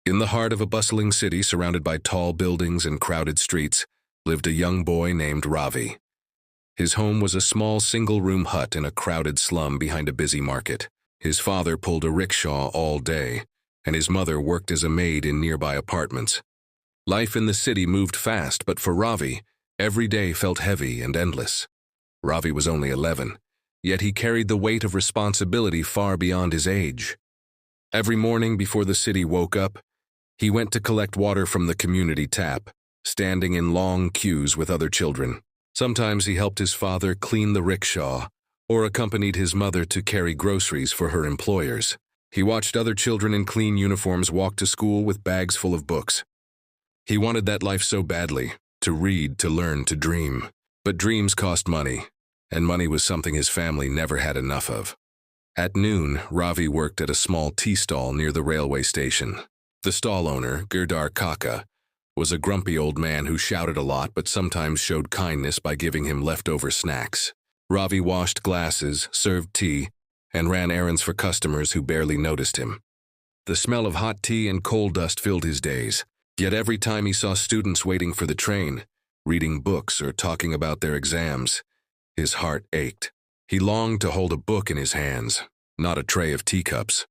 In the heart of a bustling city surrounded by tall buildings and crowded streets, lived a young boy named Ravi. His home was a small single-room hut in a crowded slum behind a busy market. His father pulled a rickshaw all day, and his mother worked as a maid in nearby apartments. Life in the city moved fast, but for Ravi, every day felt heavy and endless. Ravi was only 11, yet he carried the weight of responsibility far beyond his age. Every morning before the city woke up, he went to collect water from the community tap, standing in long queues with other children. Sometimes he helped his father clean the rickshaw or accompanied his mother to carry groceries for her employers. He watched other children in clean uniforms walk to school with bags full of books. He wanted that life so badly, to read, to learn, to dream. But dreams cost money, and money was something his family never had enough of. At noon, Ravi worked at a small tea stall near the railway station. The stall owner, Girdar Kaka, was a grumpy old man who shouted a lot but sometimes showed kindness by giving him leftover snacks. Ravi washed glasses, served tea, and ran errands for customers who barely noticed him. The smell of hot tea and coal dust filled his days, yet every time he saw students waiting for the train, reading books or talking about their exams, his heart ached. He longed to hold a book in his hands, not a tray of teacups.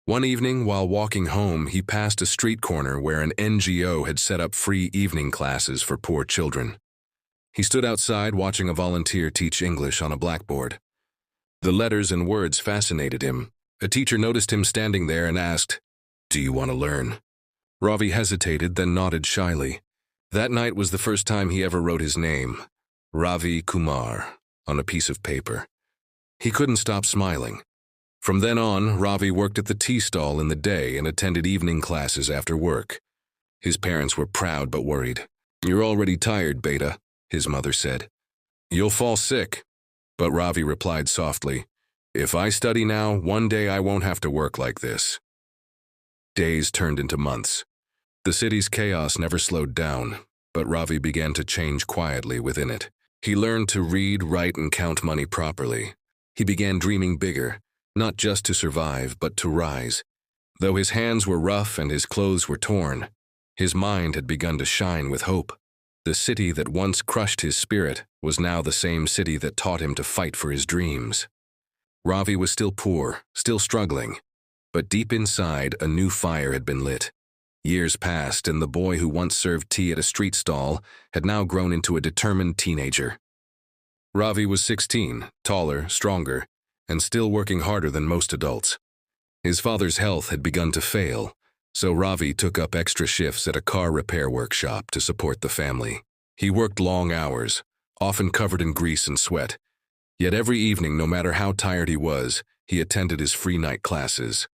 One evening, while walking home, he passed a street corner where an NGO had set up free evening classes for poor children. He stood outside watching a volunteer teach English on a blackboard. The letters and words fascinated him. A teacher noticed him standing there and asked, "Do you want to learn?" Ravi hesitated, then nodded shyly. That night was the first time he ever wrote his name, Ravi Kumar, on a piece of paper. He couldn't stop smiling. From then on, Ravi worked at the tea stall in the day and attended evening classes after work. His parents were proud but worried. "You're already tired, Beta," his mother said. "You'll fall sick." But Ravi replied softly, "If I study now, one day I won't have to work like this." Days turned into months. The city's chaos never slowed down, but Ravi began to change quietly within it. He learned to read, write, and count money properly. He began dreaming bigger, not just to survive, but to rise. Though his hands were rough and his clothes were torn, his mind had begun to shine with hope. The city that once crushed his spirit was now the same city that taught him to fight for his dreams. Ravi was still poor, still struggling, but deep inside, a new fire had been lit. Years passed, and the boy who once served tea at a street stall had now grown into a determined teenager. Ravi was 16, taller, stronger, and still working harder than most adults. His father's health had begun to fail, so Ravi took up extra shifts at a car repair workshop to support the family. He worked long hours, often covered in grease and sweat. Yet every evening, no matter how tired he was, he attended his free night classes.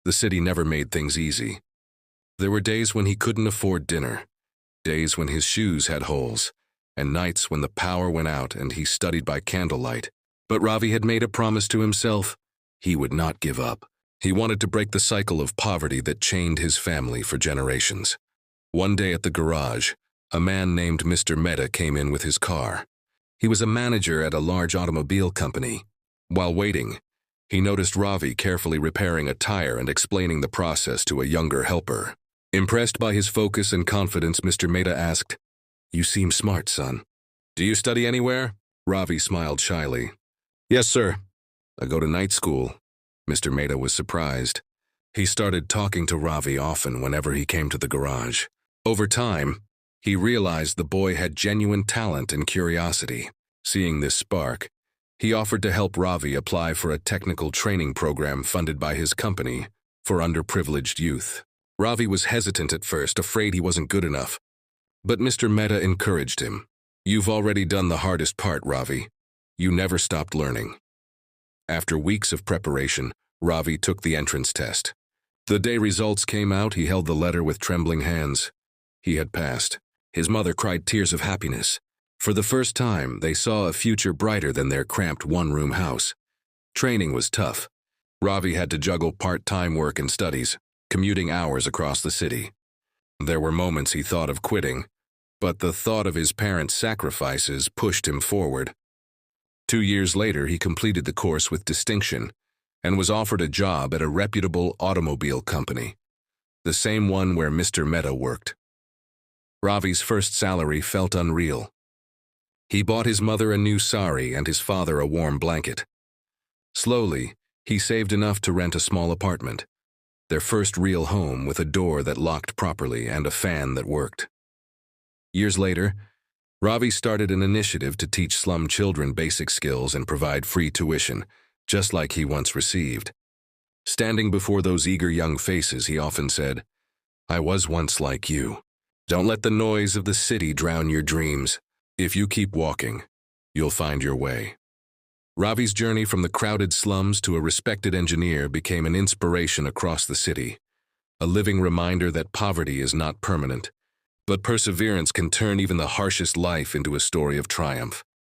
The city never made things easy. There were days when he couldn't afford dinner, days when his shoes had holes, and nights when the power went out and he studied by candlelight. But Ravi had made a promise to himself. He would not give up. He wanted to break the cycle of poverty that chained his family for generations. One day at the garage, a man named Mr. Mehta came in with his car. He was a manager at a large automobile company. While waiting, he noticed Ravi carefully repairing a tire and explaining the process to a younger helper. Impressed by his focus and confidence, Mr. Mehta asked, "You seem smart, son. Do you study anywhere?" Ravi smiled shyly. "Yes, sir. I go to night school." Mr. Mehta was surprised. He started talking to Ravi often whenever he came to the garage. Over time, he realized the boy had genuine talent and curiosity. Seeing this spark, he offered to help Ravi apply for a technical training program funded by his company for underprivileged youth. Ravi was hesitant at first, afraid he wasn't good enough. But Mr. Mehta encouraged him. "You've already done the hardest part, Ravi. You never stopped learning." After weeks of preparation, Ravi took the entrance test. The day results came out, he held the letter with trembling hands. He had passed. His mother cried tears of happiness. For the first time, they saw a future brighter than their cramped one-room house. Training was tough. Ravi had to juggle part-time work and studies, commuting hours across the city. There were moments he thought of quitting, but the thought of his parents' sacrifices pushed him forward. 2 years later, he completed the course with distinction and was offered a job at a reputable automobile company. the same one where Mr. Mehta worked. Ravi's first salary felt unreal. He bought his mother a new sari and his father a warm blanket. Slowly, he saved enough to rent a small apartment, their first real home with a door that locked properly and a fan that worked. Years later, Ravi started an initiative to teach slum children basic skills and provide free tuition, just like he once received. Standing before those eager young faces, he often said, "I was once like you. Don't let the noise of the city drown your dreams. If you keep walking, you'll find your way." Ravi's journey from the crowded slums to a respected engineer became an inspiration across the city, a living reminder that poverty is not permanent, but perseverance can turn even the harshest life into a story of triumph.